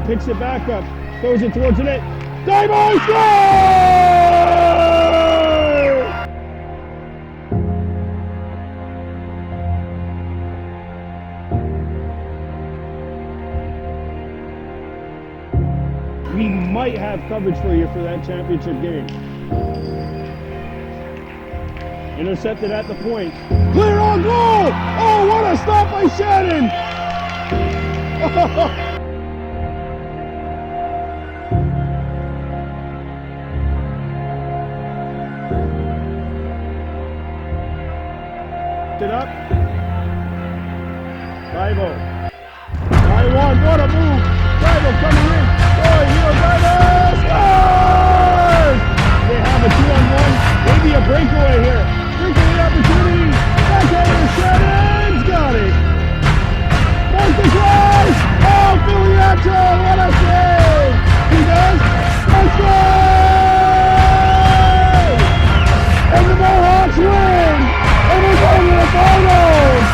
picks it back up, throws it towards the net. Dive score! We might have coverage for you for that championship game. Intercepted at the point. Clear on goal! Oh, what a stop by Shannon! It up. Divo. I1, what a move! Divo coming in. Oh, Hero Divo scores! They have a 2-on-1, maybe a breakaway here. Breakaway opportunity. Backhander Shannon's got it. Mark the cross. Oh, Filiato, what a save! He does. Let's go! And the Mohawks win! And we're going to the finals!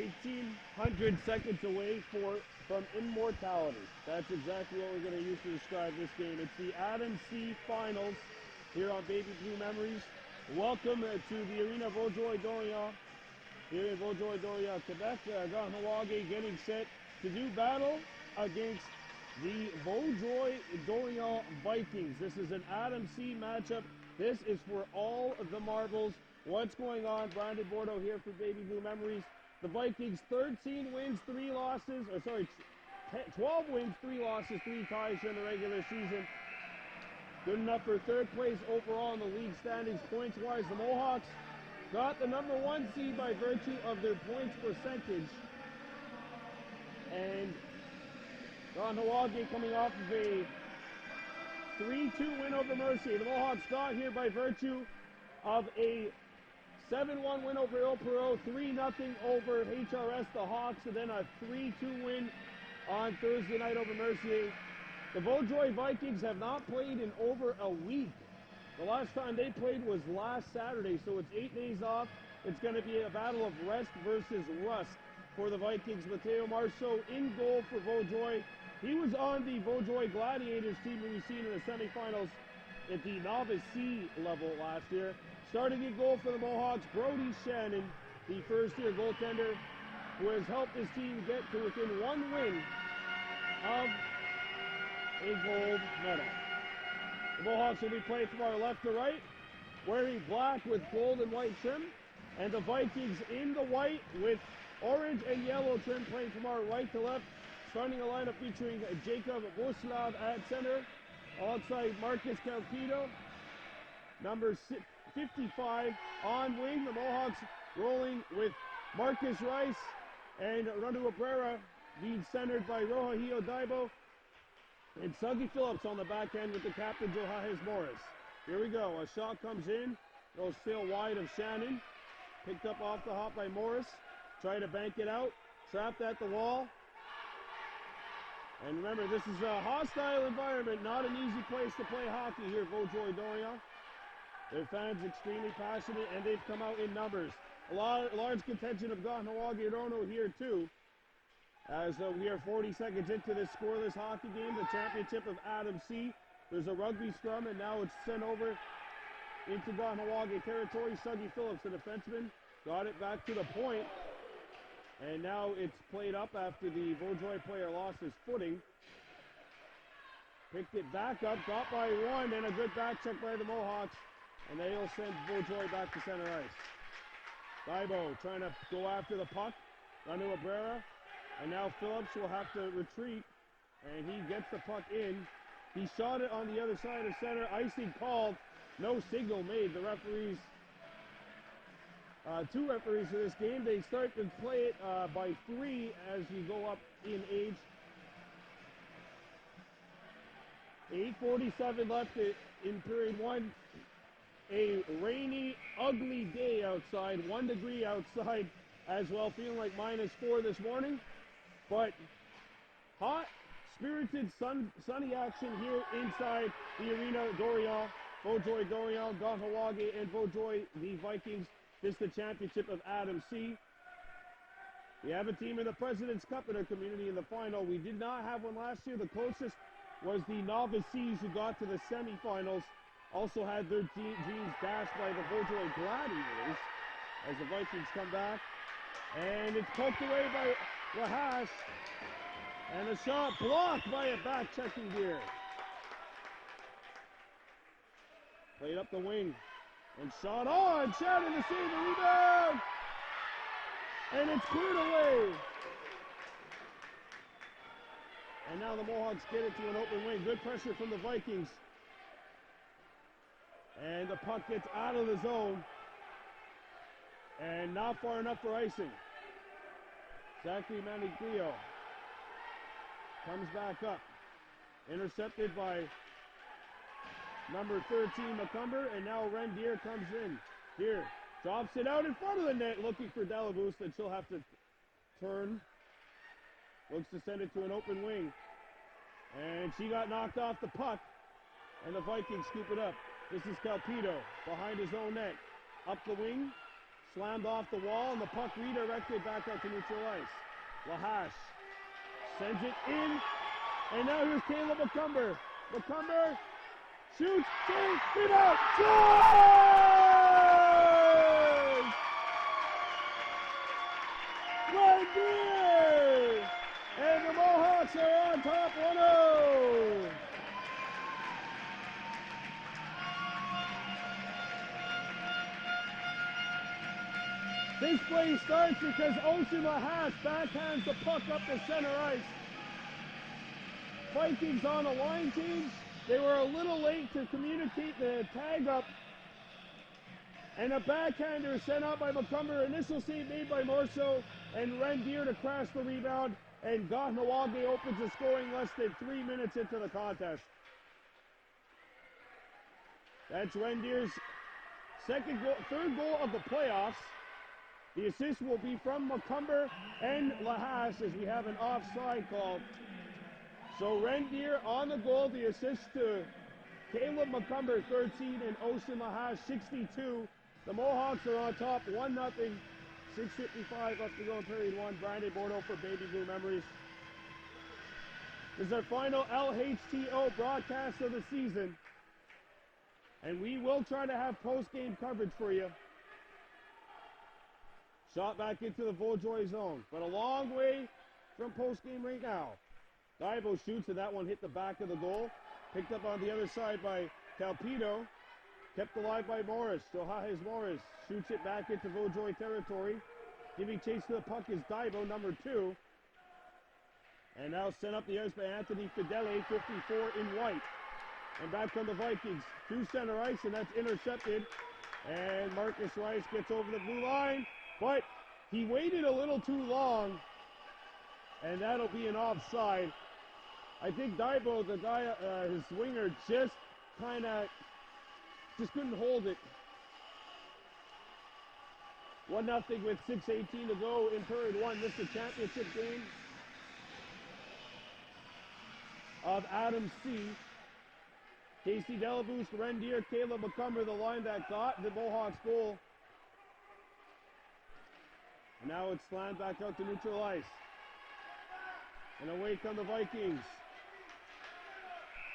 1,800 seconds away from immortality. That's exactly what we're going to use to describe this game. It's the Adam C Finals here on Baby Blue Memories. Welcome to the Arena Vaudreuil here in Vaudreuil, Quebec. Kahnawake getting set to do battle against the Vaudreuil Vikings. This is an Adam C matchup. This is for all of the marbles. What's going on? Brandon Bordeaux here for Baby Blue Memories. The Vikings 13 wins, 3 losses, 12 wins, 3 losses, 3 ties during the regular season. Good enough for third place overall in the league standings. Points-wise, the Mohawks got the number 1 seed by virtue of their points percentage. And Kahnawake coming off of a 3-2 win over Mercier. The Mohawks got here by virtue of a 7-1 win over Il Perot, 3-0 over HRS, the Hawks, and then a 3-2 win on Thursday night over Mercier. The Vaudreuil Vikings have not played in over a week. The last time they played was last Saturday, so it's 8 days off. It's going to be a battle of rest versus rust for the Vikings. Mateo Marceau in goal for Vaudreuil. He was on the Vaudreuil Gladiators team that we've seen in the semifinals at the novice C level last year. Starting in goal for the Mohawks, Brody Shannon, the first-year goaltender, who has helped his team get to within 1 win of a gold medal. The Mohawks will be playing from our left to right, wearing black with gold and white trim, and the Vikings in the white with orange and yellow trim, playing from our right to left. Starting a lineup featuring Jacob Boslav at center, alongside Marcus Calpido, number 55 on wing. The Mohawks rolling with Marcus Rice and Randu Abrera, being centered by Rohahio Daibo, and Suggy Phillips on the back end with the captain Johannes Morris. Here we go. A shot comes in, goes sail wide of Shannon, picked up off the hop by Morris. Try to bank it out, trapped at the wall. And remember, this is a hostile environment, not an easy place to play hockey here, Vaudreuil. Their fans extremely passionate, and they've come out in numbers. A large contingent of Kahnawake Rono here too, as we are 40 seconds into this scoreless hockey game, the championship of Adam C. There's a rugby scrum, and now it's sent over into Kahnawake territory. Suggy Phillips, the defenseman, got it back to the point. And now it's played up after the Vaudreuil player lost his footing. Picked it back up, got by 1, and a good back check by the Mohawks. And they'll send Vaudreuil back to center ice. Daibo trying to go after the puck. Randu Abrera. And now Phillips will have to retreat. And he gets the puck in. He shot it on the other side of center. Icing called. No signal made. The referees... 2 referees for this game. They start to play it by 3 as you go up in age. 8:47 left in period 1. A rainy, ugly day outside. 1 degree outside as well. Feeling like -4 this morning. But hot, spirited, sunny action here inside the Arena Dorion. Vaudreuil Dorion, Kahnawake, and Vaudreuil, the Vikings. This is the championship of Adam C. We have a team in the President's Cup in our community in the final. We did not have one last year. The closest was the Novice C's, who got to the semifinals. Also had their dreams dashed by the Vaudreuil Gladiators as the Vikings come back. And it's poked away by Lahash. And a shot blocked by a back-checking gear. Played up the wing. And shot on, Shannon to save the rebound, and it's cleared away. And now the Mohawks get it to an open wing. Good pressure from the Vikings. And the puck gets out of the zone, and not far enough for icing. Zachary Manigrio comes back up, intercepted by number 13, McCumber, and now Rendier comes in. Here, drops it out in front of the net, looking for Delabouste, and she'll have to turn. Looks to send it to an open wing. And she got knocked off the puck, and the Vikings scoop it up. This is Calpido behind his own net. Up the wing, slammed off the wall, and the puck redirected back out to neutral ice. Lahash sends it in, and now here's Caleb McCumber. McCumber shoots, saves, rebound, scores! Red Deer! And the Mohawks are on top 1-0. This play starts because Ocean Lahash backhands the puck up the center ice. Vikings on a line change. They were a little late to communicate the tag up. And a backhander sent out by McCumber. Initial save made by Morso and Red Deer to crash the rebound. And Kahnawake opens the scoring less than 3 minutes into the contest. That's Red Deer's third goal of the playoffs. The assist will be from McCumber and Lahash as we have an offside call. So Red Deer on the goal, the assist to Caleb McCumber, 13, and Ocean Lahash, 62. The Mohawks are on top, 1-0, 6:55 left to go in period one. Brandon Bordeaux for Baby Blue Memories. This is our final LHTO broadcast of the season. And we will try to have post-game coverage for you. Shot back into the Vaudreuil zone, but a long way from post-game right now. Divo shoots, and that one hit the back of the goal. Picked up on the other side by Calpino. Kept alive by Morris. Johahes Morris shoots it back into Vaudreuil territory. Giving chase to the puck is Divo, number 2. And now sent up the ice by Anthony Fidele, 54 in white. And back come the Vikings to center ice, and that's intercepted. And Marcus Rice gets over the blue line, but he waited a little too long, and that'll be an offside. I think Divo, the guy, his winger, just couldn't hold it. 1-0 with 6:18 to go in period one. This is the championship game of Adam C. Casey Delaboost, Red Deer, Caleb McCumber, the line that got the Mohawks goal. And now it's slammed back out to neutral ice. And away come the Vikings.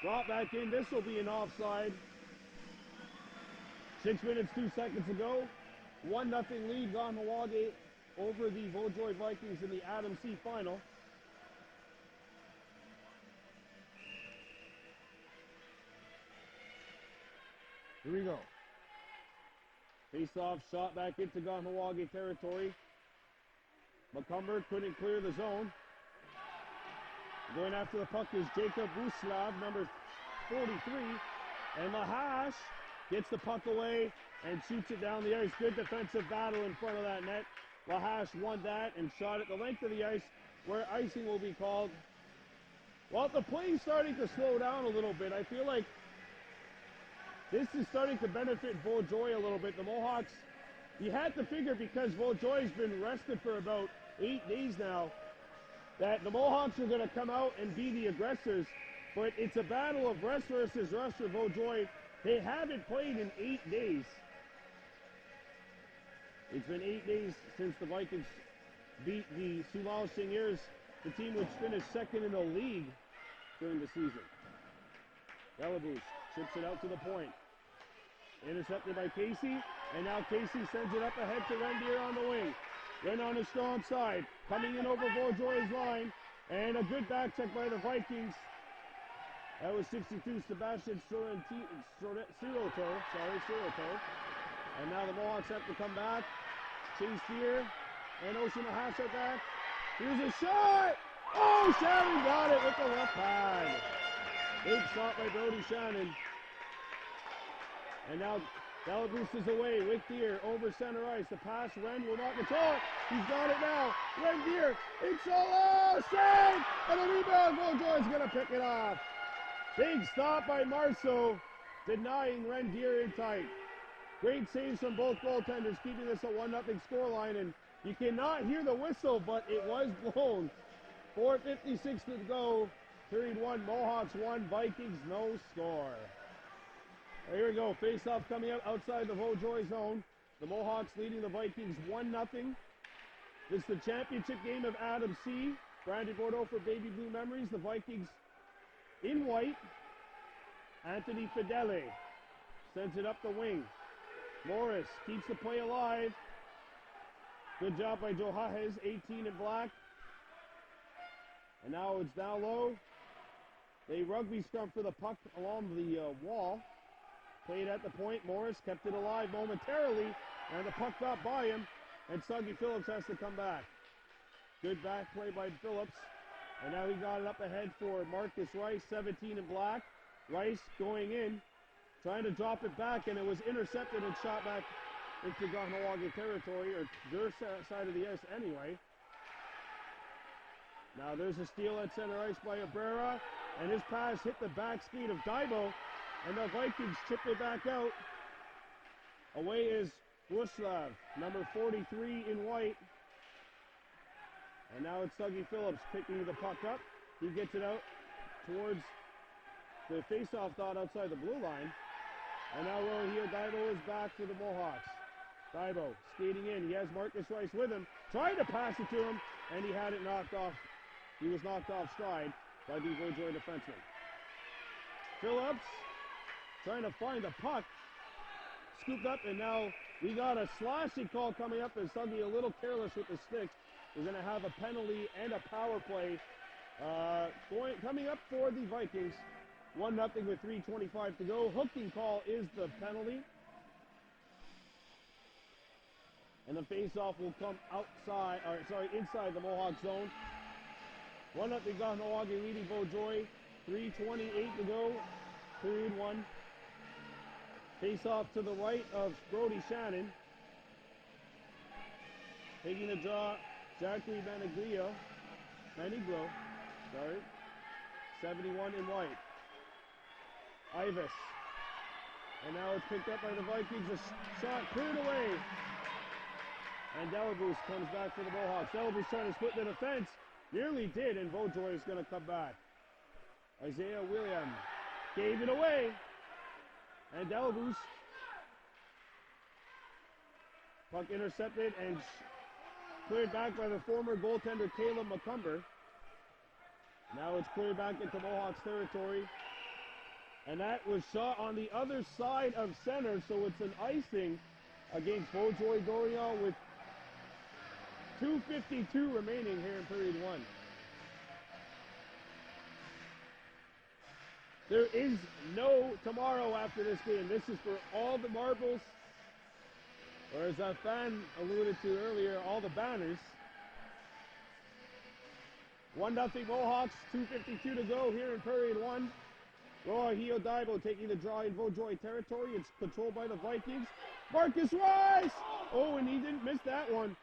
Brought back in, this will be an offside. 6 minutes, 2 seconds to go. 1-0 lead, Kahnawake over the Vaudreuil Vikings in the Adam C final. Here we go. Face-off shot back into Kahnawake territory. McCumber couldn't clear the zone. Going after the puck is Jacob Buslav, number 43. And Lahash gets the puck away and shoots it down the ice. Good defensive battle in front of that net. Lahash won that and shot it the length of the ice where icing will be called. Well, the play's starting to slow down a little bit. I feel like this is starting to benefit Vaudreuil a little bit. The Mohawks, you had to figure because Vaudreuil's been rested for about 8 days now, that the Mohawks are going to come out and be the aggressors. But it's a battle of rest versus rush for Vaudreuil. They haven't played in 8 days. It's been 8 days since the Vikings beat the Soumau Seigneurs, the team which finished second in the league during the season. Delaboost chips it out to the point. Intercepted by Casey, and now Casey sends it up ahead to Red Deer on the wing. Then on his strong side, coming in over Vaudreuil's line, and a good back check by the Vikings. That was 62, Sebastian Siroto. And now the Mohawks have to come back. Chase here, and Ocean Lahash are back. Here's a shot! Oh, Shannon got it with the left pad. Big shot by Brody Shannon. And now Delaboost is away with Deer over center ice. The pass, Ren will not control it. He's got it now. Ren Deer, it's solo, save! And the rebound, Vaudreuil is going to pick it off. Big stop by Marceau, denying Ren Deer in tight. Great saves from both goaltenders, keeping this a 1-0 scoreline. And you cannot hear the whistle, but it was blown. 4:56 to go. Period one, Mohawks 1, Vikings no score. Here we go, face-off coming up outside the Vaudreuil zone. The Mohawks leading the Vikings 1-0. This is the championship game of Adam C. Brandon Bordeaux for Baby Blue Memories. The Vikings in white. Anthony Fidele sends it up the wing. Morris keeps the play alive. Good job by Joe Hajes, 18 in black. And now it's down low. They rugby scrum for the puck along the wall. Played at the point. Morris kept it alive momentarily. And the puck got by him. And Suggy Phillips has to come back. Good back play by Phillips. And now he got it up ahead for Marcus Rice, 17 in black. Rice going in, trying to drop it back, and it was intercepted and shot back into Kahnawake territory, or their side of the ice anyway. Now there's a steal at center ice by Abrera, and his pass hit the back skate of Daibo, and the Vikings chip it back out. Away is Ruslav, number 43 in white. And now it's Suggy Phillips picking the puck up. He gets it out towards the face-off dot outside the blue line. And now Rohio Daibo is back for the Mohawks. Daibo skating in. He has Marcus Rice with him. Trying to pass it to him, and he had it knocked off. He was knocked off stride by the Vaudreuil defenseman. Phillips trying to find the puck. Scooped up, and now we got a slashing call coming up as Suggy a little careless with the stick. We're going to have a penalty and a power play coming up for the Vikings. 1-0 with 3:25 to go. Hooking call is the penalty. And the face-off will come inside the Mohawk zone. 1-0 Kahnawake leading Vaudreuil. 3:28 to go. Period 1. Face-off to the right of Brody Shannon. Taking the draw, Zachary Manigro, 71 in white. Ivis. And now it's picked up by the Vikings. A shot cleared away. And Delabous comes back for the Mohawks. Delabous trying to split the defense. Nearly did, and Vaudreuil is going to come back. Isaiah William gave it away. And Delabous. Puck intercepted and cleared back by the former goaltender Caleb McCumber. Now it's cleared back into Mohawks territory. And that was shot on the other side of center, so it's an icing against Vaudreuil Dorion with 2:52 remaining here in period 1. There is no tomorrow after this game. This is for all the marbles, or as a fan alluded to earlier, all the banners. 1-0 Mohawks, 2:52 to go here in period 1. Rohio Daibo taking the draw in Vaudreuil territory. It's controlled by the Vikings. Marcus Rice! Oh, and he didn't miss that one.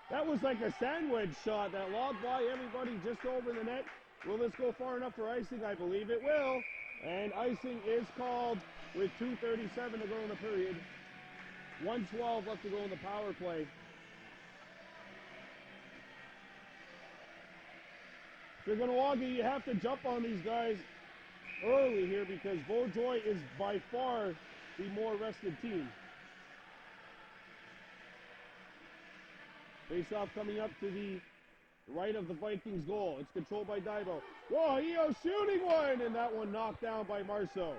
That was like a sandwich shot that lobbed by everybody just over the net. Will this go far enough for icing? I believe it will. And icing is called with 2:37 to go in the period. 1:12 left to go in the power play. If you're Kahnawake, you have to jump on these guys early here because Vaudreuil is by far the more rested team. Face-off coming up to the right of the Vikings goal. It's controlled by Daibo. Rohio shooting one, and that one knocked down by Marceau.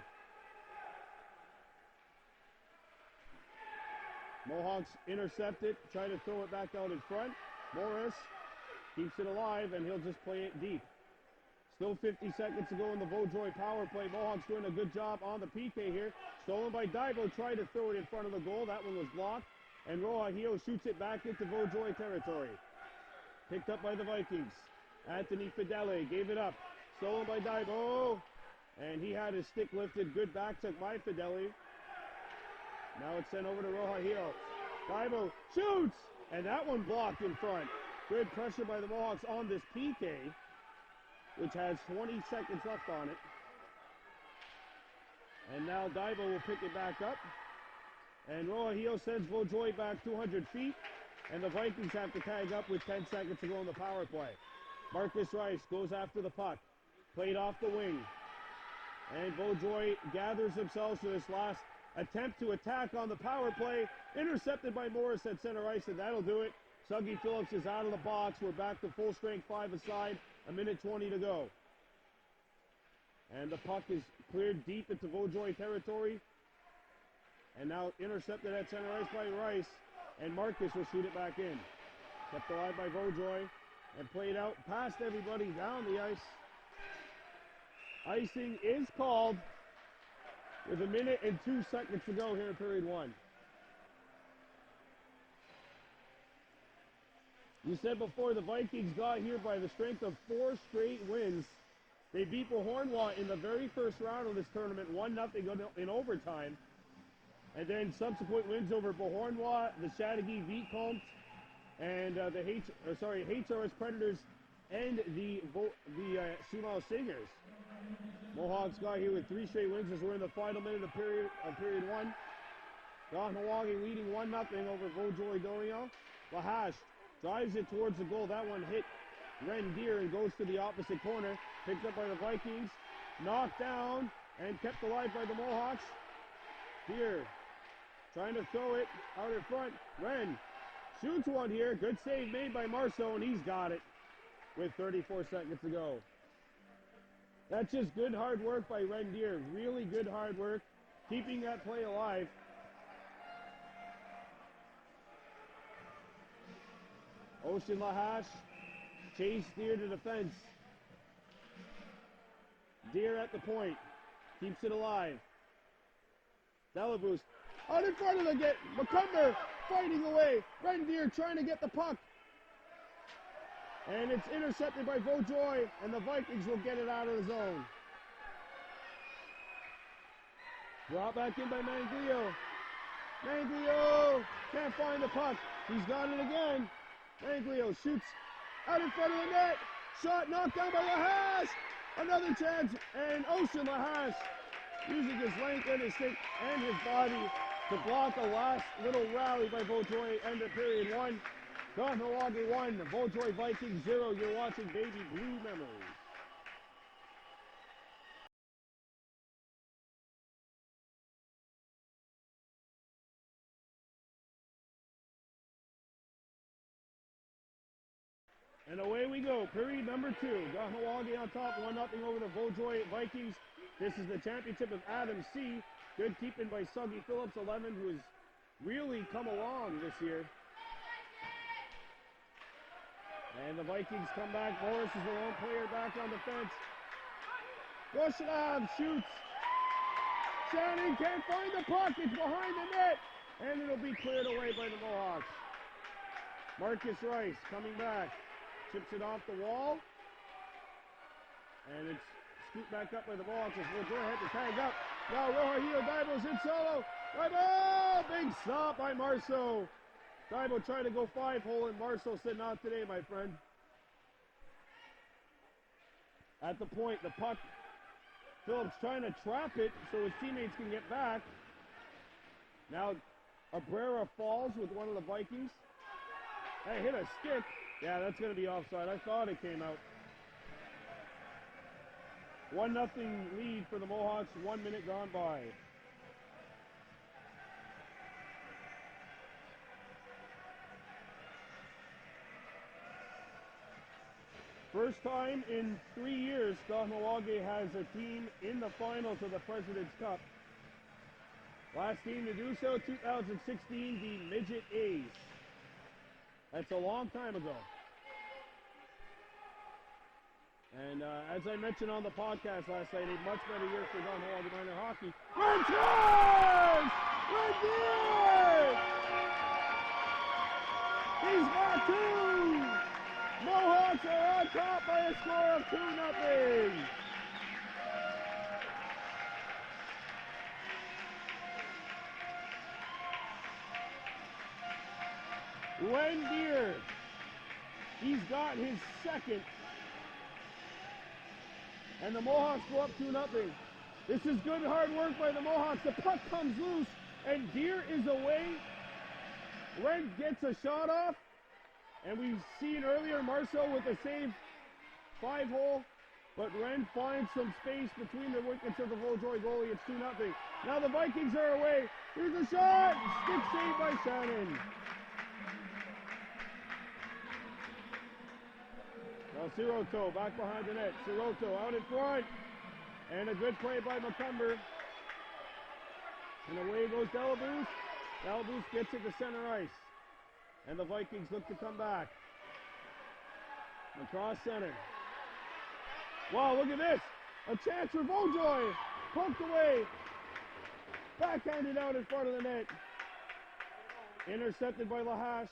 Mohawks intercept it, try to throw it back out in front. Morris keeps it alive, and he'll just play it deep. Still 50 seconds to go in the Vaudreuil power play. Mohawks doing a good job on the PK here. Stolen by Daibo, tried to throw it in front of the goal. That one was blocked. And Rohio shoots it back into Vaudreuil territory. Picked up by the Vikings. Anthony Fidele gave it up. Stolen by Daibo. And he had his stick lifted. Good back check by Fidele. Now it's sent over to Rohio. Daibo shoots! And that one blocked in front. Good pressure by the Mohawks on this PK, which has 20 seconds left on it. And now Daibo will pick it back up. And Rohio sends Vaudreuil back 200 feet. And the Vikings have to tag up with 10 seconds to go in the power play. Marcus Rice goes after the puck. Played off the wing. And Vaudreuil gathers themselves for this last attempt to attack on the power play. Intercepted by Morris at center ice, and that'll do it. Suggy Phillips is out of the box. We're back to full strength, 5 aside, a minute 20 to go. And the puck is cleared deep into Vaudreuil territory. And now intercepted at center ice by Rice. And Marcus will shoot it back in. Kept alive by Vaudreuil and played out past everybody down the ice. Icing is called with a minute and 2 seconds to go here in period 1. You said before, the Vikings got here by the strength of 4 straight wins. They beat Beauharnois in the very first round of this tournament, 1-0 in overtime. And then subsequent wins over Beauharnois, the Chateauguay Vicomte, and the HRS Predators, and the Sumau Singers. Mohawks got here with 3 straight wins as we're in the final minute of period 1. Kahnawake leading 1-0 over Vaudreuil-Dorion. Lahache drives it towards the goal. That one hit Rendier and goes to the opposite corner. Picked up by the Vikings. Knocked down and kept alive by the Mohawks. Here, trying to throw it out in front. Ren shoots one here. Good save made by Marceau, and he's got it with 34 seconds to go. That's just good hard work by Rendier. Really good hard work, keeping that play alive. Ocean Lahache chased Deer to defense. Deer at the point. Keeps it alive. Delabous out in front of the net. McCumber fighting away. Rendier trying to get the puck. And it's intercepted by Vaudreuil, and the Vikings will get it out of the zone. Brought back in by Manglio. Manglio can't find the puck. He's got it again. Manglio shoots out in front of the net. Shot knocked down by Lahache. Another chance, and Ocean Lahache using his length and his stick and his body to block a last little rally by Vaudreuil. End of period 1. Kahnawake 1, Vaudreuil Vikings 0. You're watching Baby Blue Memories. And away we go. Period number 2. Kahnawake on top, 1-0 over the Vaudreuil Vikings. This is the championship of Adam C. Good keeping by Suggy Phillips, 11, who has really come along this year. And the Vikings come back. Morris is the lone player back on the fence. Goshenab shoots. Shannon can't find the puck. It's behind the net. And it'll be cleared away by the Mohawks. Marcus Rice coming back. Chips it off the wall. And it's scooped back up by the Mohawks as Vaudreuil had to tag up. Now Roja Daibo's in solo. Daibo! Big stop by Marceau. Daibo trying to go 5-hole, and Marceau said, not today, my friend. At the point, the puck, Phillips trying to trap it so his teammates can get back. Now, Abrera falls with one of the Vikings. Hey, hit a stick. Yeah, that's going to be offside. I thought it came out. 1-0 lead for the Mohawks, 1 minute gone by. First time in 3 years, Kahnawake has a team in the final to the President's Cup. Last team to do so, 2016, the Midget A's. That's a long time ago. And as I mentioned on the podcast last night, a much better year for Kahnawake minor hockey. Red scores! Red He's got 2! Mohawks are on top by a score of 2-0. Rendier, he's got his second. And the Mohawks go up 2-0. This is good hard work by the Mohawks. The puck comes loose, and Deer is away. Ren gets a shot off. And we've seen earlier Marceau with a save, 5-hole. But Ren finds some space between the wickets of the Vaudreuil goalie. It's 2-0. Now the Vikings are away. Here's a shot. Stick save by Shannon. Now Siroto back behind the net. Siroto out in front. And a good play by McCumber. And away goes Delabous. Delabous gets it to center ice. And the Vikings look to come back. Across center. Wow, look at this. A chance for Vaudreuil. Poked away. Backhanded out in front of the net. Intercepted by Lahash.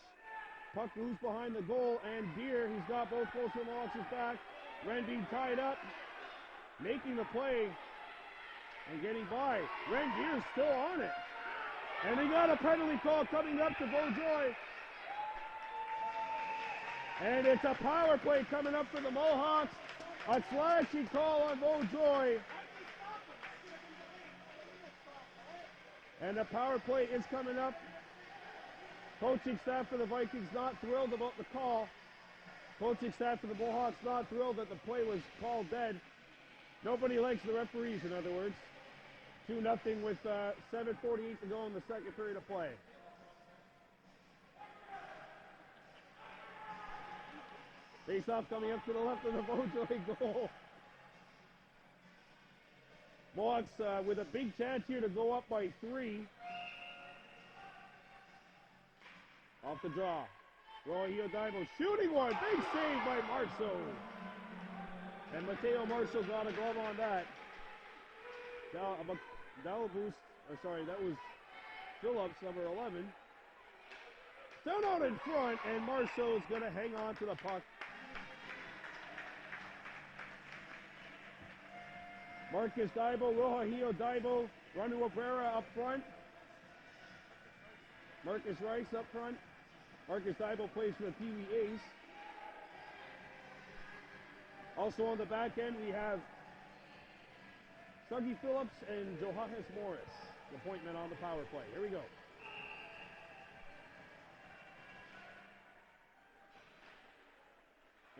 Puck loose behind the goal, and Deere, he's got both goals from Alex's back. Ren being tied up, making the play, and getting by. Ren Deere's still on it. And he got a penalty call coming up to Vaudreuil. And it's a power play coming up for the Mohawks. A slashing call on Vaudreuil. And the power play is coming up. Coaching staff for the Vikings not thrilled about the call. Coaching staff for the Mohawks not thrilled that the play was called dead. Nobody likes the referees, in other words. 2-0 with 7:48 to go in the second period of play. Face-off coming up to the left of the Vaudreuil goal. Mohawks with a big chance here to go up by 3. Off the draw. Roy Divo shooting one. Big save by Marceau. And Mateo Marceau got a glove on that. Delabous, that was Phillips, number 11. Down out in front, and Marceau's going to hang on to the puck. Marcus Dibo, Rohahio Dibo, Ranu Abrera up front. Marcus Rice up front. Marcus Dibo plays for the Pee Wee Ace. Also on the back end, we have Dougie Phillips and Johannes Morris. The point men on the power play. Here we go.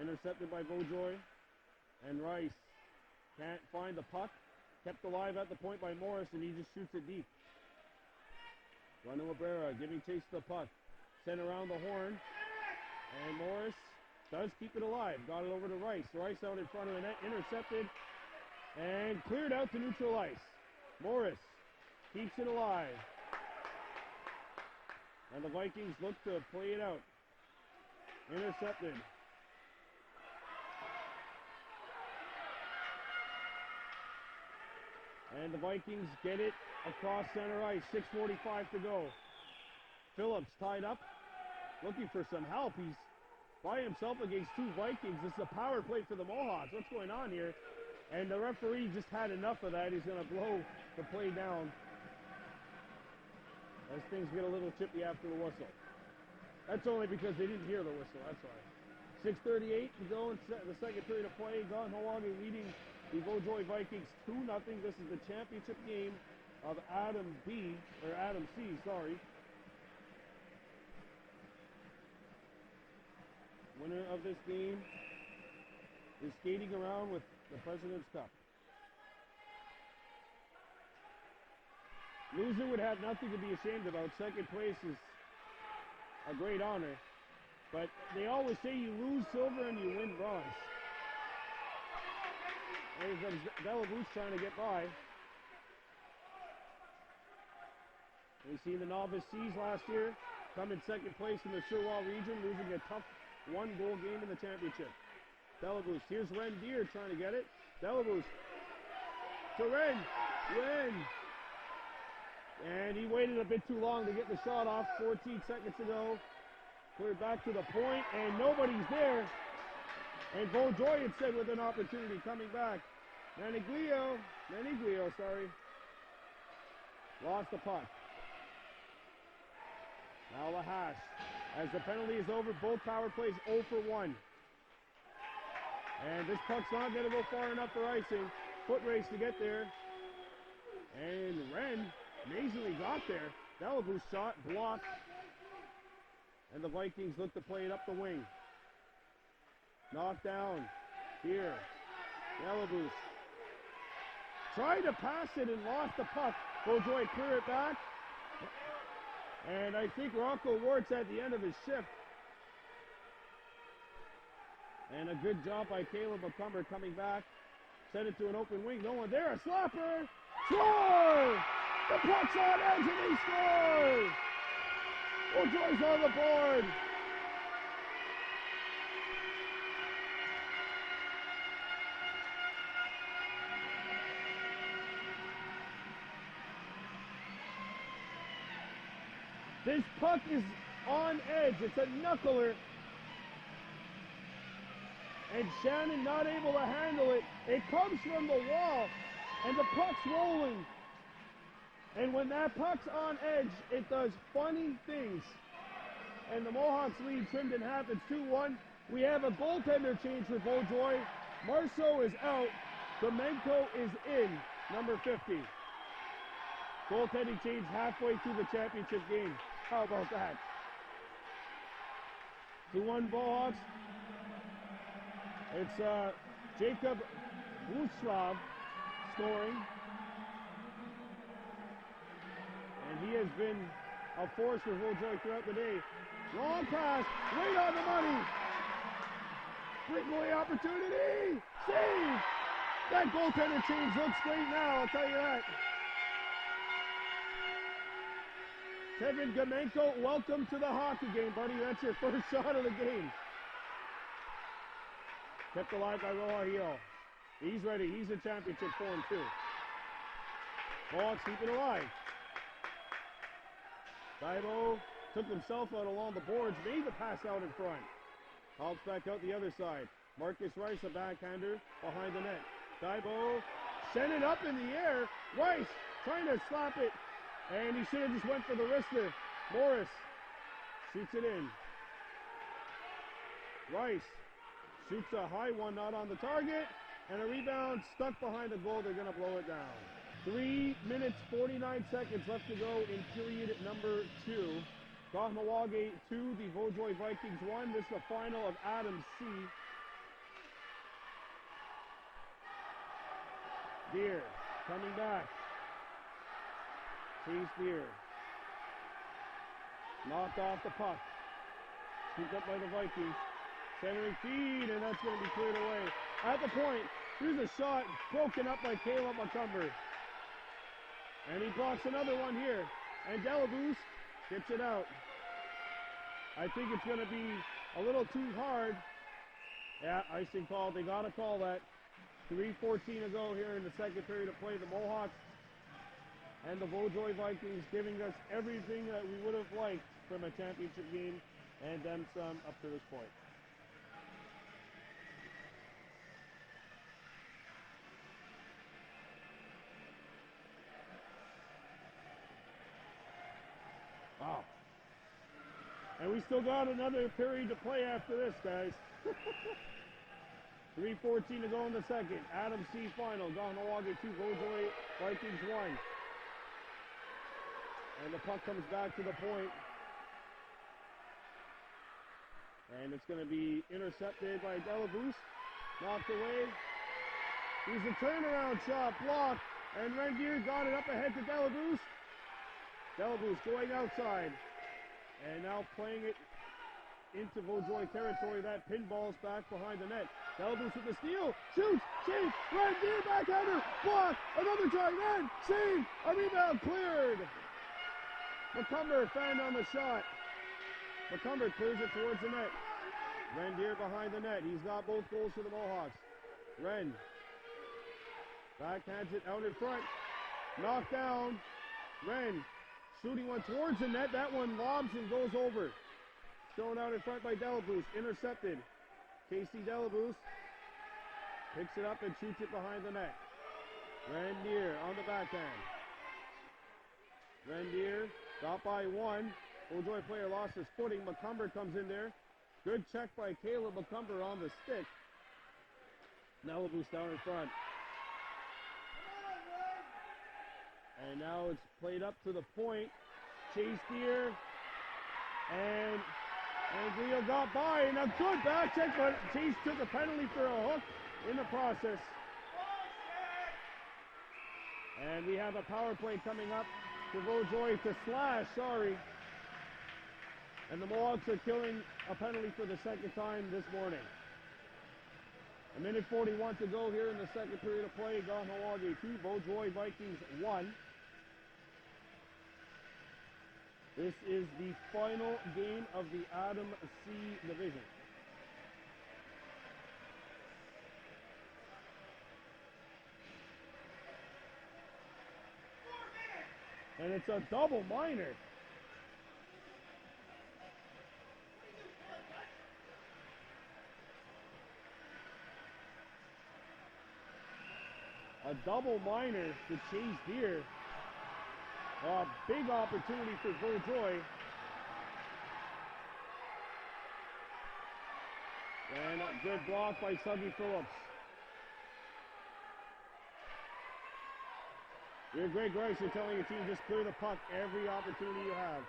Intercepted by Vaudreuil. And Rice can't find the puck. Kept alive at the point by Morris, and he just shoots it deep. Ranu Abrera giving chase to the puck. Sent around the horn. And Morris does keep it alive. Got it over to Rice. Rice out in front of the net. Intercepted. And cleared out to neutral ice. Morris keeps it alive. And the Vikings look to play it out. Intercepted. And the Vikings get it across center ice. 6:45 to go. Phillips tied up, looking for some help. He's by himself against 2 Vikings. This is a power play for the Mohawks. What's going on here? And the referee just had enough of that. He's going to blow the play down as things get a little chippy after the whistle. That's only because they didn't hear the whistle. That's why. 6:38 to go in the second period of play. Kahnawake leading the Vaudreuil Vikings 2-0. This is the championship game of Adam C, sorry. Winner of this game is skating around with the President's Cup. Loser would have nothing to be ashamed about. Second place is a great honor. But they always say you lose silver and you win bronze. There's Delabous trying to get by. We've seen the Novice Seas last year come in second place in the Sherwell region, losing a tough 1-goal game in the championship. Delabous. Here's Ren Deere trying to get it. Delabous to Ren. Ren. And he waited a bit too long to get the shot off. 14 seconds to go. Cleared back to the point, and nobody's there. And Vaudreuil instead with an opportunity coming back. Maniglio, lost the puck. Now Lahash. As the penalty is over, both power plays 0 for 1. And this puck's not going to go far enough for icing. Foot race to get there. And Ren amazingly got there. Delabous shot blocked. And the Vikings look to play it up the wing. Knocked down here. Delabous tried to pass it and lost the puck. Vaudreuil clear it back. And I think Rocco Wart's at the end of his shift. And a good job by Caleb McCumber coming back. Send it to an open wing. No one there. A slapper. Score! The puck's on edge and they score! Vaudreuil's on the board. This puck is on edge. It's a knuckler. And Shannon not able to handle it. It comes from the wall. And the puck's rolling. And when that puck's on edge, it does funny things. And the Mohawks lead trimmed in half. It's 2-1. We have a goaltender change for Vaudreuil. Marceau is out. Domenko is in, number 50. Goaltending change halfway through the championship game. How about that? 2-1 Mohawks. It's Jacob Vuslav scoring. And he has been a force for Vaudreuil throughout the day. Long pass, right on the money. Breakaway opportunity. Save! That goaltender change looks great now, I'll tell you that. Kevin Gamenko, welcome to the hockey game, buddy. That's your first shot of the game. Kept alive by Roja. He's ready. He's in championship 4-2. Hawks keep it alive. Daibo took himself out along the boards, made the pass out in front. Hawks back out the other side. Marcus Rice, a backhander, behind the net. Daibo sent it up in the air. Rice trying to slap it. And he should have just went for the wrister. Morris shoots it in. Rice shoots a high one, not on the target. And a rebound stuck behind the goal. They're going to blow it down. 3 minutes, 49 seconds left to go in period number 2. Kahnawake 2, the Vaudreuil Vikings 1. This is the final of Adam C. Deer coming back. Chase Deer. Knocked off the puck. Scooped up by the Vikings. Centering feed, and that's going to be cleared away. At the point, here's a shot broken up by Caleb McCumber. And he blocks another one here. And Delabous gets it out. I think it's going to be a little too hard. Yeah, icing call. They got to call that. 3:14 to go here in the second period of play. The Mohawks and the Vaudreuil Vikings giving us everything that we would have liked from a championship game, and then some up to this point. Wow. And we still got another period to play after this, guys. 3:14 to go in the second. Adam C. final. Kahnawake 2, Vaudreuil Vikings 1. And the puck comes back to the point. And it's going to be intercepted by Delabous. Knocked away. Here's a turnaround shot, blocked. And Rendier got it up ahead to Delabous. Delabous going outside. And now playing it into Vaudreuil territory. That pinball's back behind the net. Delabous with the steal. Shoots. Save. Rendier backhander. Block. Another try. Ren. Save. A rebound cleared. McCumber found on the shot. McCumber clears it towards the net. Rendier behind the net. He's got both goals for the Mohawks. Ren backhands it out in front. Knocked down. Ren shooting one towards the net. That one lobs and goes over. Thrown out in front by Delabous. Intercepted. Casey Delabous picks it up and shoots it behind the net. Rendier on the backhand. Rendier got by one. Vaudreuil player lost his footing. McCumber comes in there. Good check by Caleb McCumber on the stick. Delabous down in front. And now it's played up to the point. Chase Deer. And Leo got by. And a good back check, but Chase took a penalty for a hook in the process. And we have a power play coming up to Vaudreuil to slash, sorry. And the Mohawks are killing a penalty for the second time this morning. A minute 41 to go here in the second period of play. Kahnawake 2, Vaudreuil Vikings 1. This is the final game of the Adam C division. And it's a double minor. A double minor to Chase Deer. A big opportunity for Vaudreuil. And a good block by Subby Phillips. You're Greg Rice, you're telling your team just clear the puck every opportunity you have.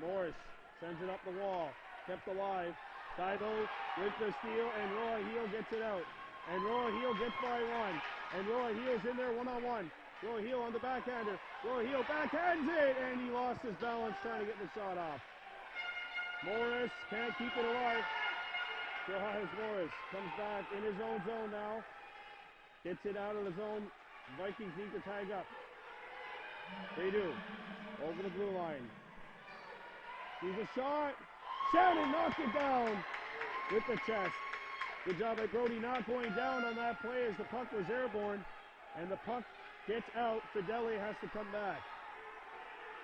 Morris sends it up the wall, kept alive. Divo with the steal, and Roy Heel gets it out. And Roy Heel gets by one. And Roy Heel's in there one-on-one. Roy Heel on the backhander. Roy Heel backhands it, and he lost his balance trying to get the shot off. Morris can't keep it alive. Tries Morris. Comes back in his own zone now. Gets it out of the zone. Vikings need to tag up. They do. Over the blue line. Sees a shot. Shannon knocks it down with the chest. Good job by Brody not going down on that play as the puck was airborne. And the puck gets out. Fidele has to come back.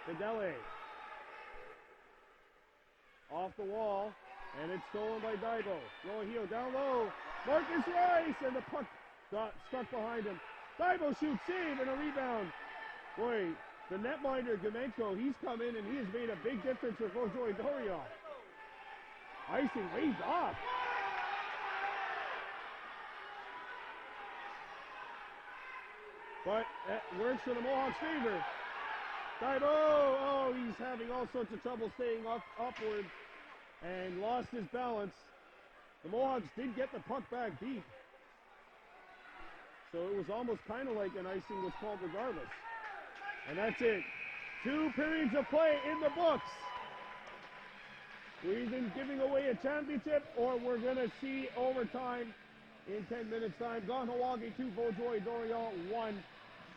Fidele. Off the wall. And it's stolen by Divo. Roy Heel down low. Marcus Rice. And the puck got stuck behind him. Divo shoots, save, and a rebound. Boy, the netminder, Gamenko, he's come in and he has made a big difference for Vaudreuil Dorion. Icing waved off. But that works for the Mohawks' favor. Divo, oh, he's having all sorts of trouble staying upward and lost his balance. The Mohawks did get the puck back deep. So it was almost kind of like an icing was called regardless. And that's it. 2 periods of play in the books. We're either giving away a championship or we're going to see overtime in 10 minutes time. Kahnawake 2, Vaudreuil Dorion 1.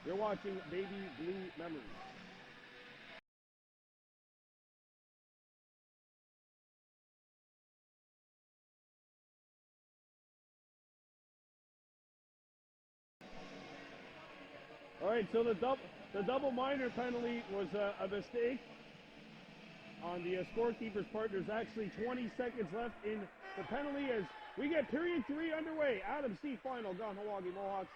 You're watching Baby Blue Memories. All right, so the double minor penalty was a mistake on the scorekeeper's part. There's actually 20 seconds left in the penalty as we get period 3 underway. Adam C final, Kahnawake Mohawks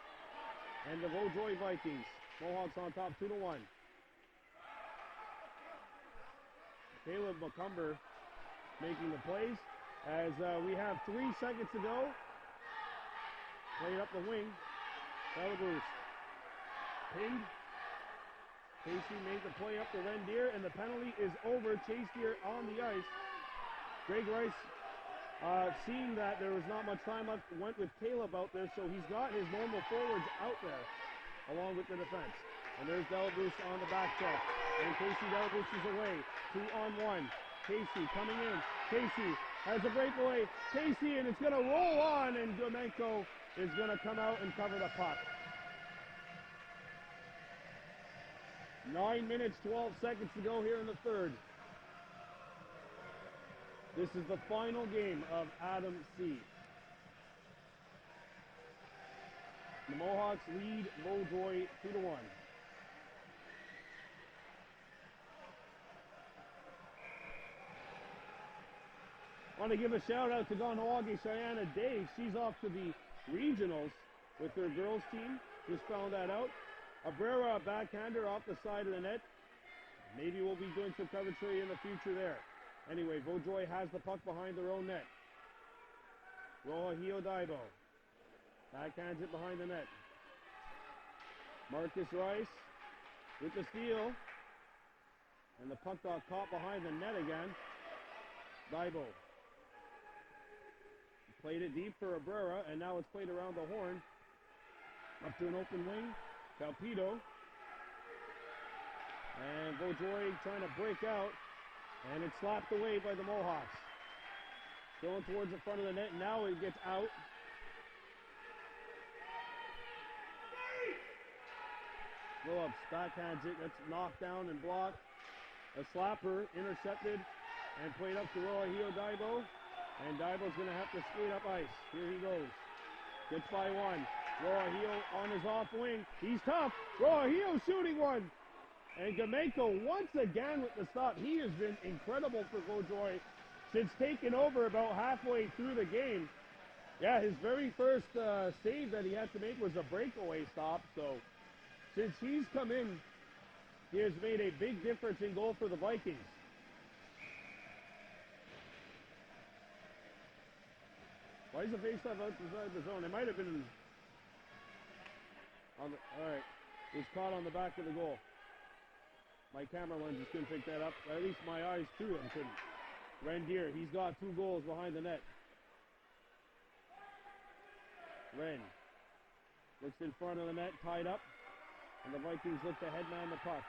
and the Vaudreuil Vikings. Mohawks on top 2-1. Caleb McCumber making the plays as we have 3 seconds to go. Played up the wing. Boost. Pinned. Casey made the play up to Rendier, and the penalty is over. Chase Deer on the ice. Greg Rice, seeing that there was not much time left, went with Caleb out there, so he's got his normal forwards out there, along with the defense. And there's Delaboost on the back check. And Casey Delaboost is away. 2-on-1. Casey coming in. Casey has a breakaway. Casey, and it's going to roll on, and Domenko is going to come out and cover the puck. 9 minutes, 12 seconds to go here in the third. This is the final game of Adam C. The Mohawks lead Vaudreuil 2-1. Want to give a shout out to Kahnawake Cheyenne Day. She's off to the regionals with her girls team. Just found that out. Abrera, backhander off the side of the net. Maybe we'll be doing some coverage for you in the future there. Anyway, Vaudreuil has the puck behind their own net. Rohio Divo. Backhands it behind the net. Marcus Rice with the steal. And the puck got caught behind the net again. Divo. Played it deep for Abrera, and now it's played around the horn. Up to an open wing. Calpito And Vaudreuil trying to break out, and it's slapped away by the Mohawks. Going towards the front of the net, now it gets out. Phillips backhands it, that's knocked down and blocked. A slapper intercepted and played up to Roahio Daibo. And Daibo's going to have to skate up ice. Here he goes. Gets by one. Roahio on his off wing. He's tough. Roahio shooting one. And Gamenko once again with the stop. He has been incredible for Vaudreuil since taking over about halfway through the game. Yeah, his very first save that he had to make was a breakaway stop. So since he's come in, he has made a big difference in goal for the Vikings. Why is the faceoff outside the zone? It might have been on the, all right. It was caught on the back of the goal. My camera lenses couldn't pick that up. At least my eyes too couldn't. Rendier, he's got 2 goals behind the net. Ren looks in front of the net, tied up, and the Vikings look to headman the puck.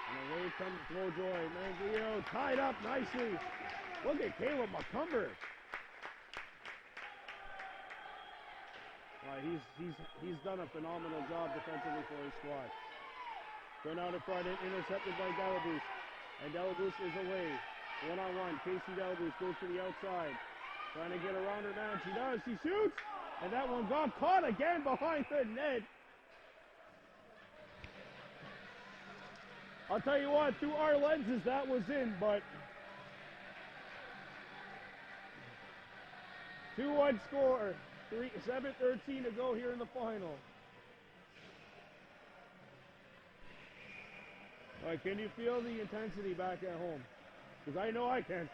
And away comes Vaudreuil. Manglio tied up nicely. Look at Caleb McCumber. He's done a phenomenal job defensively for his squad. Turn out in front, intercepted by Delabouche. And Delabouche is away. One-on-one, Casey Delabouche goes to the outside. Trying to get around her man. She does, she shoots! And that one got caught again behind the net. I'll tell you what, through our lenses that was in, but 2-1 score. 7:13 to go here in the final. All right, can you feel the intensity back at home? Because I know I can.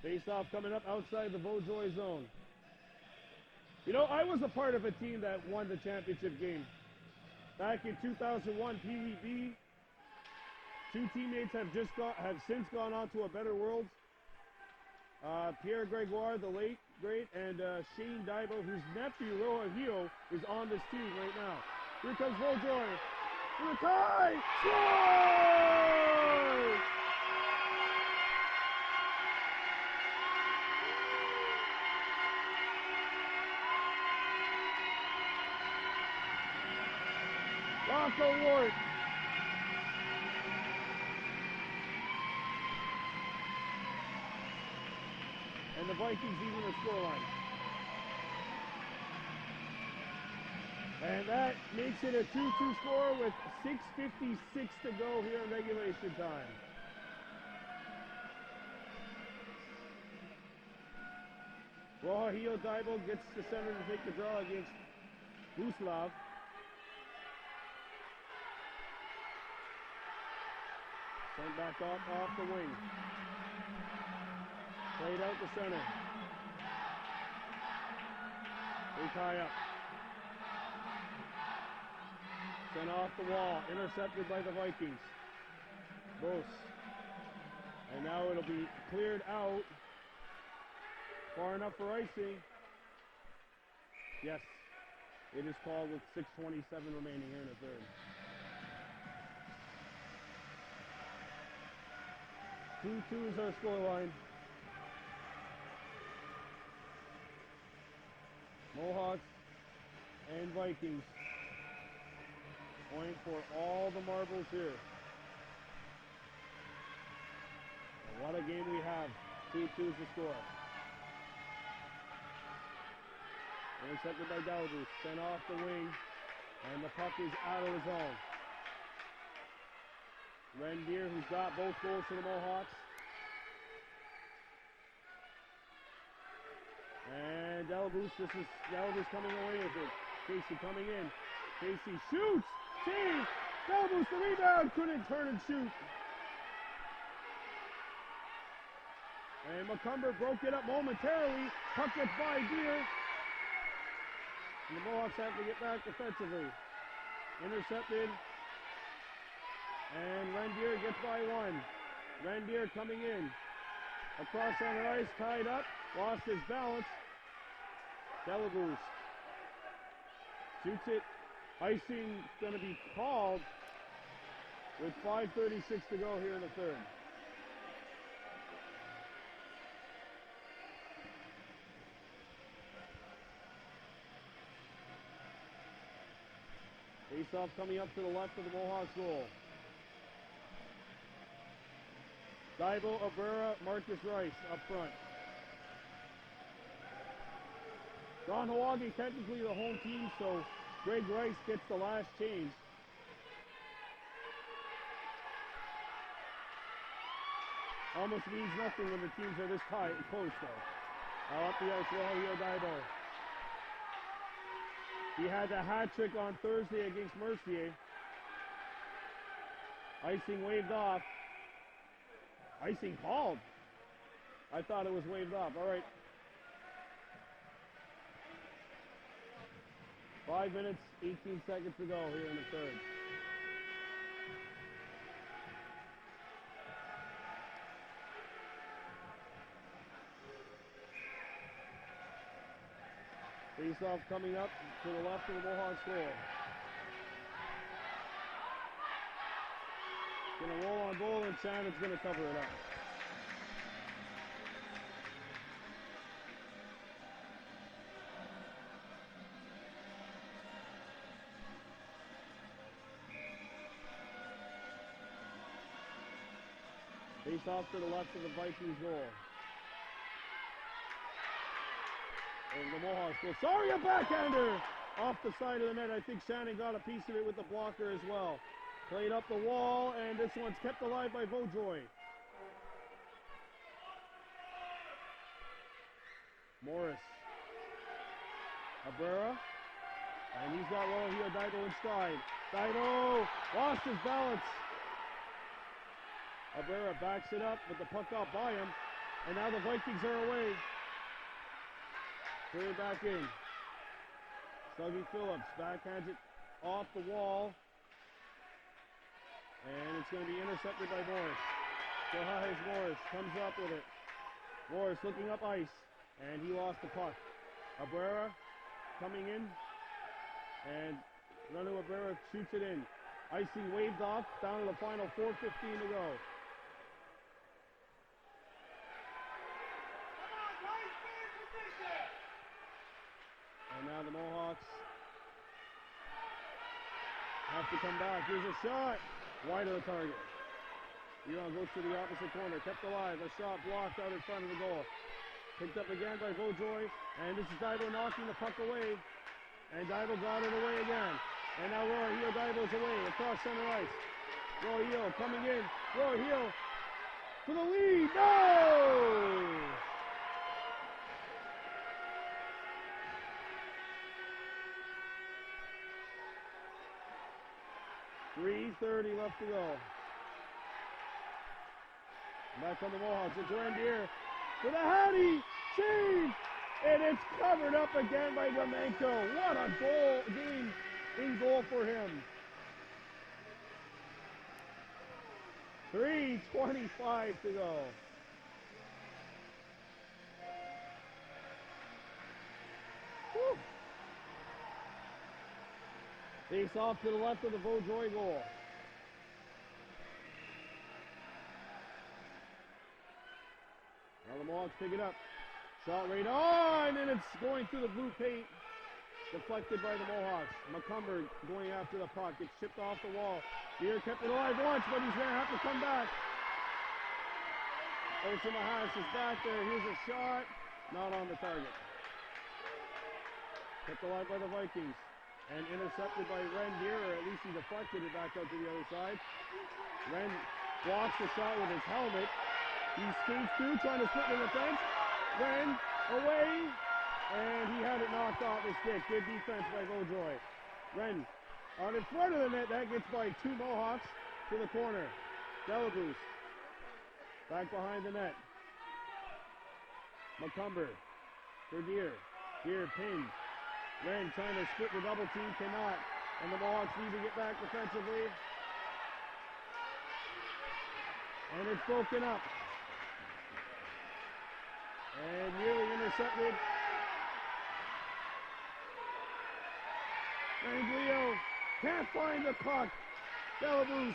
Face-off coming up outside the Vaudreuil zone. You know, I was a part of a team that won the championship game. Back in 2001 PVB, 2 teammates have since gone on to a better world. Pierre Gregoire, the late great, and Shane Daibo, whose nephew Roahio is on this team right now. Here comes Vaudreuil. For the tie! Score! Rocco Ward. And the Vikings even the scoreline. And that makes it a 2-2 score with 6:56 to go here in regulation time. Roahio Daibo gets the center to take the draw against Guslav. Sent back off the wing. Played out the center. They tie up. Sent off the wall. Intercepted by the Vikings. Bose. And now it'll be cleared out. Far enough for icing. Yes. It is called with 6:27 remaining here in the third. 2-2 is our scoreline. Mohawks and Vikings going for all the marbles here. And what a game we have. 2-2 is the score. Intercepted by Delabouche. Sent off the wing. And the puck is out of the zone. Rendier, who's got both goals for the Mohawks. And Delabouche, Delabouche coming away with it. Casey coming in. Casey shoots! Save! Delabouche the rebound! Couldn't turn and shoot. And McCumber broke it up momentarily. Puck gets by Deer. And the Mohawks have to get back defensively. Intercepted. And Rendier gets by one. Rendier coming in. Across center ice, tied up. Lost his balance. Delaboost shoots it. Icing going to be called with 5:36 to go here in the third. Face-off coming up to the left of the Mohawks goal. Daibo, Abera, Marcus Rice up front. Kahnawake technically the home team, so Greg Rice gets the last change. Almost means nothing when the teams are this tight and close, though. Now up the ice, Rogelio Daibo. He had the hat trick on Thursday against Mercier. Icing waved off. Icing called. I thought it was waved off. All right. 5 minutes, 18 seconds to go here in the third. Face-off coming up to the left of the Mohawks goal. Going to roll on goal, and Shannon's going to cover it up. Face-off to the left of the Vikings goal. And the Mohawks goal. Sorry, a backhander! Off the side of the net. I think Shannon got a piece of it with the blocker as well. Played up the wall, and this one's kept alive by Vaudreuil. Morris. Abera. And he's got Rogelio Daibo inside. Daibo lost his balance. Abera backs it up, but the puck got by him. And now the Vikings are away. Put it back in. Dougie Phillips backhands it off the wall. And it's going to be intercepted by Morris. So high as Morris comes up with it. Morris looking up ice. And he lost the puck. Abera coming in. And Renu Abera shoots it in. Icing waved off. Down to the final 4:15 to go. And now the Mohawks have to come back. Here's a shot. Wide of the target. Huron goes to the opposite corner. Kept alive. A shot blocked out in front of the goal. Picked up again by Vaudreuil. And this is Daibo knocking the puck away. And Daibo got it away again. And now Rogelio Daibo's away across center ice. Rogelio coming in. Rogelio for the lead. No! 3:30 left to go. Back on the Mohawks. It's Rendier with a Hattie save, and it's covered up again by Domenko. What a goal game in goal for him. 3:25 to go. Whew. Face off to the left of the Vaudreuil goal. Now the Mohawks pick it up. Shot right on, and it's going through the blue paint. Deflected by the Mohawks. McCumber going after the puck. It's chipped off the wall. Deere kept it alive once, but he's going to have to come back. Ocean Mahas is back there. Here's a shot. Not on the target. Kept alive by the Vikings. And intercepted by Rendier, or at least he deflected it back out to the other side. Ren blocks the shot with his helmet. He skates through, trying to split the defense. Ren away, and he had it knocked off his stick. Good defense by Vaudreuil. Ren on in front of the net. That gets by two Mohawks to the corner. Delaboost back behind the net. McCumber for Deere. Deere pinned. Ren trying to split the double team, cannot. And the Mohawks need to get back defensively. And it's broken up. And nearly intercepted And Leo can't find the puck. Delabouche.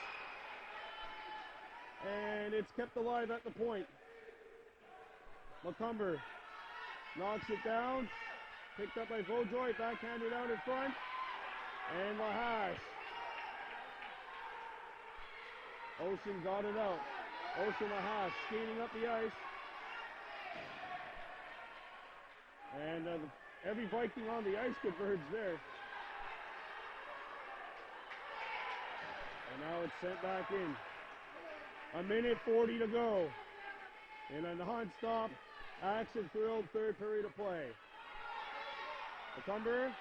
And it's kept alive at the point. Macomber knocks it down. Picked up by Vaudreuil. Backhanded out in front. And Lahache. Ocean got it out. Ocean Lahache skating up the ice. And every Viking on the ice converged there. And now it's sent back in. 1:40 to go. In a non-stop, action-filled third period of play. Macomber,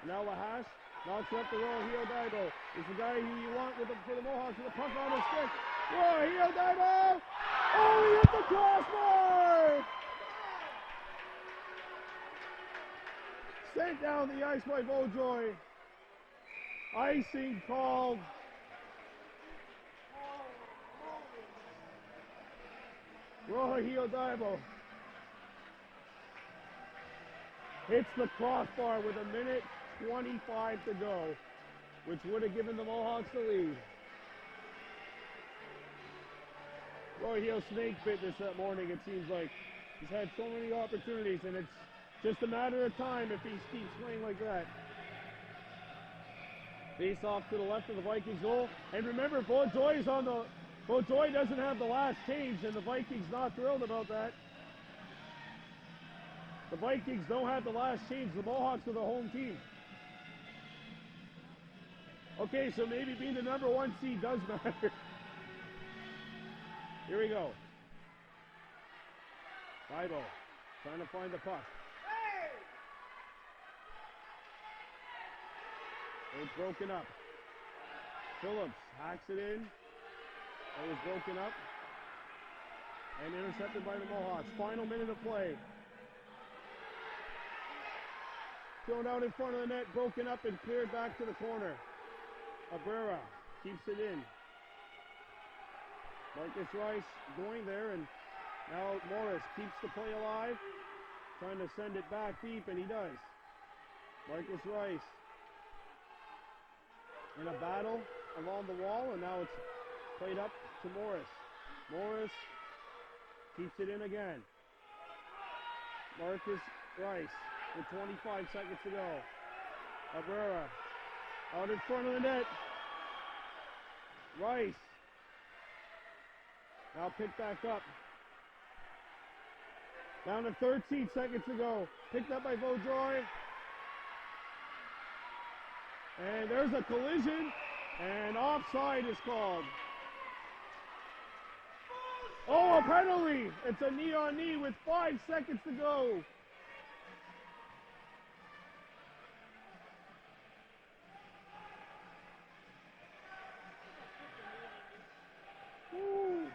now Lahache, knocks it up the road. Hio-Daibo is the guy who you want for the Mohawks with the puck on his stick. Whoa, Hio-Daibo! Oh, he hit the crossbar! Sent down the ice by Vaudreuil. Icing called. Roy Hio-Daibo hits the crossbar with 1:25 to go, which would have given the Mohawks the lead. Roy Hio snake bit this that morning, it seems like. He's had so many opportunities, and it's just a matter of time if he keeps playing like that. Face off to the left of the Vikings goal. And remember, Vaudreuil doesn't have the last change, and the Vikings not thrilled about that. The Vikings don't have the last change. The Mohawks are the home team. Okay, so maybe being the number 1 seed does matter. Here we go. Daibo trying to find the puck. It's broken up. Phillips hacks it in. It was broken up and intercepted by the Mohawks. Final minute of play. Thrown out in front of the net, broken up and cleared back to the corner. Abrera keeps it in. Marcus Rice going there, and now Morris keeps the play alive. Trying to send it back deep, and he does. Marcus Rice in a battle along the wall, and now it's played up to Morris. Morris keeps it in again. Marcus Rice with 25 seconds to go. Abrera out in front of the net. Rice now picked back up. Down to 13 seconds to go. Picked up by Vaudreuil. And there's a collision, and offside is called. Oh, a penalty! It's a knee-on-knee with 5 seconds to go. Woo.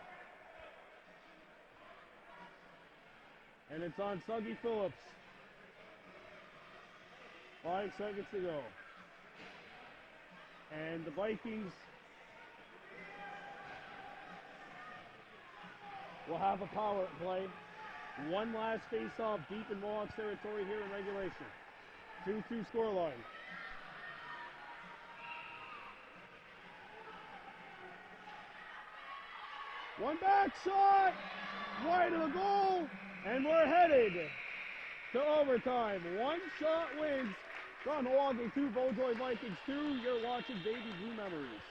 And it's on Suggy Phillips. 5 seconds to go. And the Vikings will have a power play. One last face-off deep in Mohawks territory here in regulation. 2-2 scoreline. One back shot, wide of the goal, and we're headed to overtime. One shot wins. Kahnawake 2, Vaudreuil Vikings 2. You're watching Baby Blue Memories.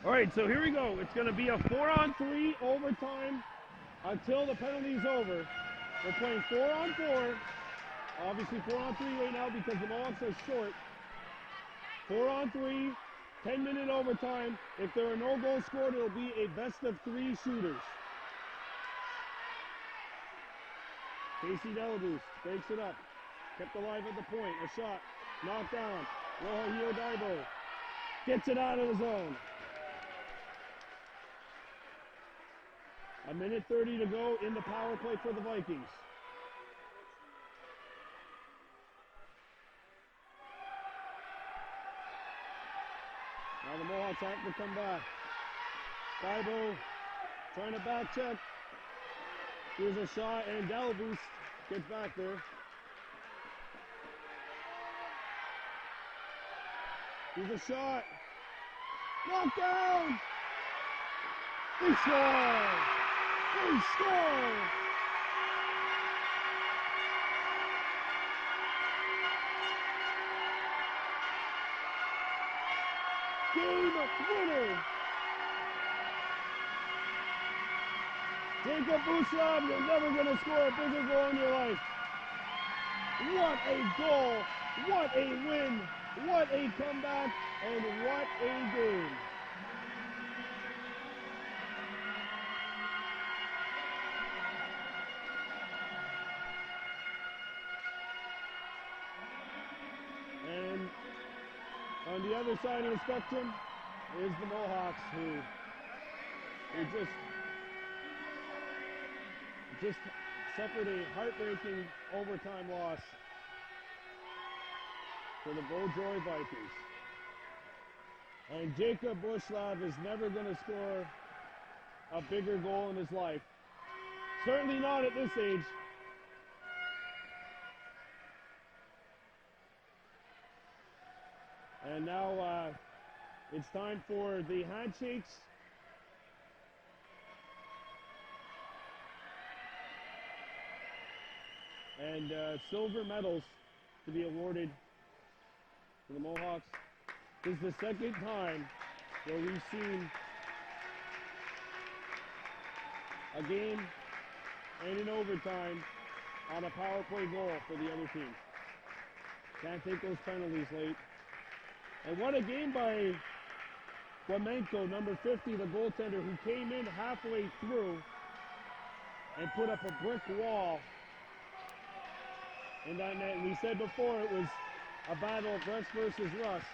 All right, so here we go. It's going to be a 4-on-3 overtime until the penalty's over. We're playing 4-on-4. Obviously 4-on-3 right now because the Mohawks are short. 4-on-3, 10-minute overtime. If there are no goals scored, it'll be a best-of-3 shooters. Casey Delabouche breaks it up. Kept alive at the point. A shot. Knocked down. Roy Hio-Daibo gets it out of the zone. 1:30 to go in the power play for the Vikings. Now the Mohawks have to come back. Daibo Trying to back check. Here's a shot, and Dalaboost gets back there. Here's a shot. Knocked down. They score. They score. Game winner. Jacob Bouchard, you're never going to score a bigger goal in your life. What a goal. What a win. What a comeback. And what a game. And on the other side of the spectrum is the Mohawks, who just suffered a heartbreaking overtime loss for the Vaudreuil Vikings. And Jacob Bushlav is never going to score a bigger goal in his life. Certainly not at this age. And now it's time for the handshakes. And silver medals to be awarded to the Mohawks. This is the second time where we've seen a game and in overtime on a power play goal for the other team. Can't take those penalties late. And what a game by Flamenco, number 50, the goaltender, who came in halfway through and put up a brick wall in that net. And we said before it was a battle of rust versus rust.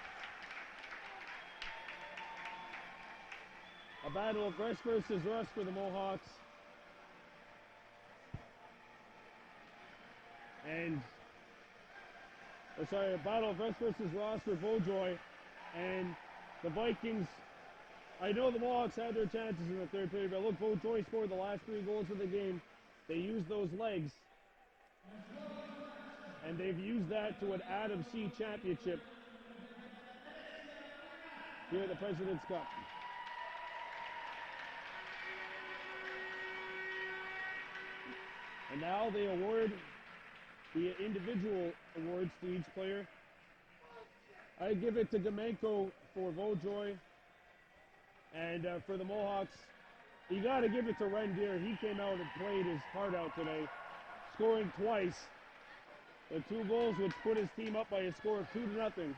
A battle of rust versus rust for the Mohawks. And, a battle of rust versus rust for Vaudreuil. And the Vikings, I know the Mohawks had their chances in the third period, but look, Vaudreuil scored the last 3 goals of the game. They used those legs. And they've used that to an Adam C championship here at the President's Cup. And now they award the individual awards to each player. I give it to Gamenko for Vaudreuil. And for the Mohawks, you got to give it to Rendier. He came out and played his heart out today, scoring twice. The 2 goals which put his team up by a score of 2-0.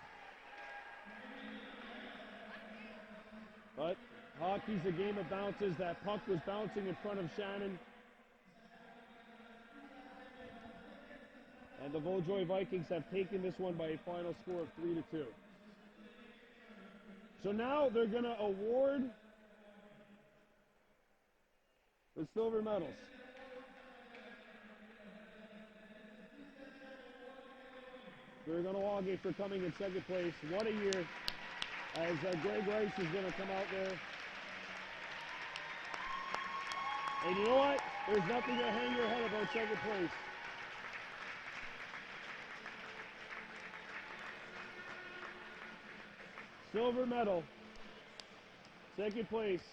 But hockey's a game of bounces. That puck was bouncing in front of Shannon. And the Vaudreuil Vikings have taken this one by a final score of 3-2. So now they're going to award the silver medals. They're going to Kahnawake for coming in second place. What a year, as Greg Rice is going to come out there. And you know what? There's nothing to hang your head about second place. Silver medal, second place,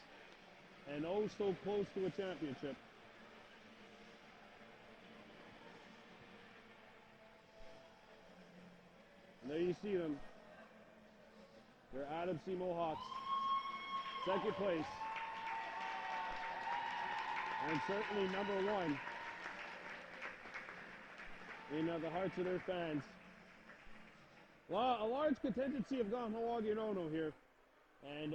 and oh so close to a championship. And there you see them. They're Adam C. Mohawks, second place, and certainly number 1 in the hearts of their fans. A large contingency have gone Kahnawake and Ono here, and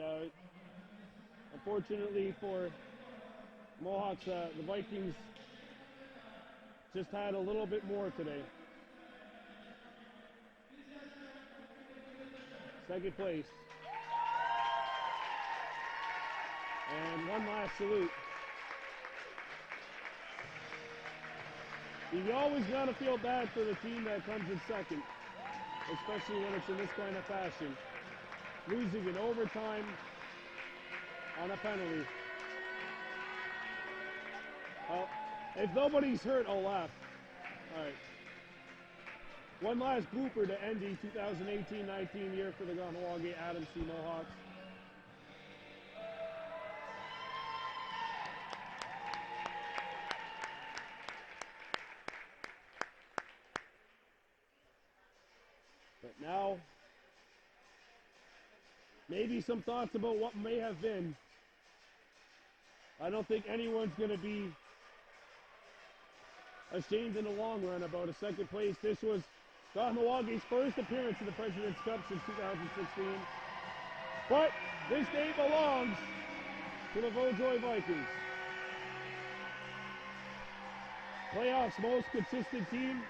unfortunately for Mohawks, the Vikings just had a little bit more today. Second place. And one last salute. You always gotta feel bad for the team that comes in second, especially when it's in this kind of fashion. Losing in overtime on a penalty. If nobody's hurt, I'll laugh. All right. One last blooper to end the 2018-19 year for the Kahnawake Adam C. Mohawks. But now, maybe some thoughts about what may have been. I don't think anyone's going to be ashamed in the long run about a second place. This was Kahnawake's first appearance in the President's Cup since 2016. But this day belongs to the Vaudreuil Vikings. Playoffs' most consistent team.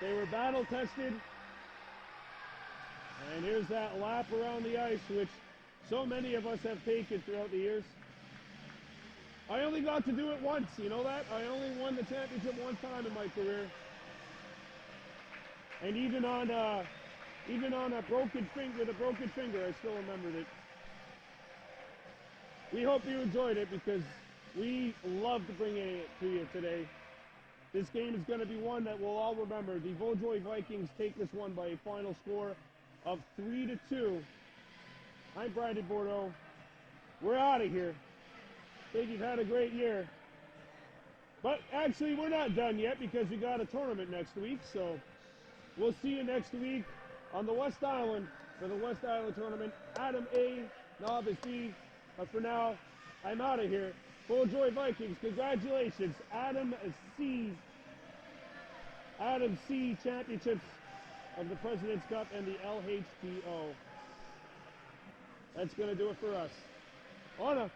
They were battle tested. And here's that lap around the ice, which so many of us have taken throughout the years. I only got to do it once, you know that? I only won the championship one time in my career. And even on a broken finger, I still remembered it. We hope you enjoyed it because we love to bring it to you today. This game is going to be one that we'll all remember. The Vaudreuil Vikings take this one by a final score of 3-2. I'm Brandon Bordeaux. We're out of here. Think you've had a great year. But actually, we're not done yet because we got a tournament next week. So we'll see you next week on the West Island for the West Island tournament. Adam A, Novice B. But for now, I'm out of here. Vaudreuil Vikings, congratulations. Adam C championships of the President's Cup and the LHTO. That's going to do it for us. Honor.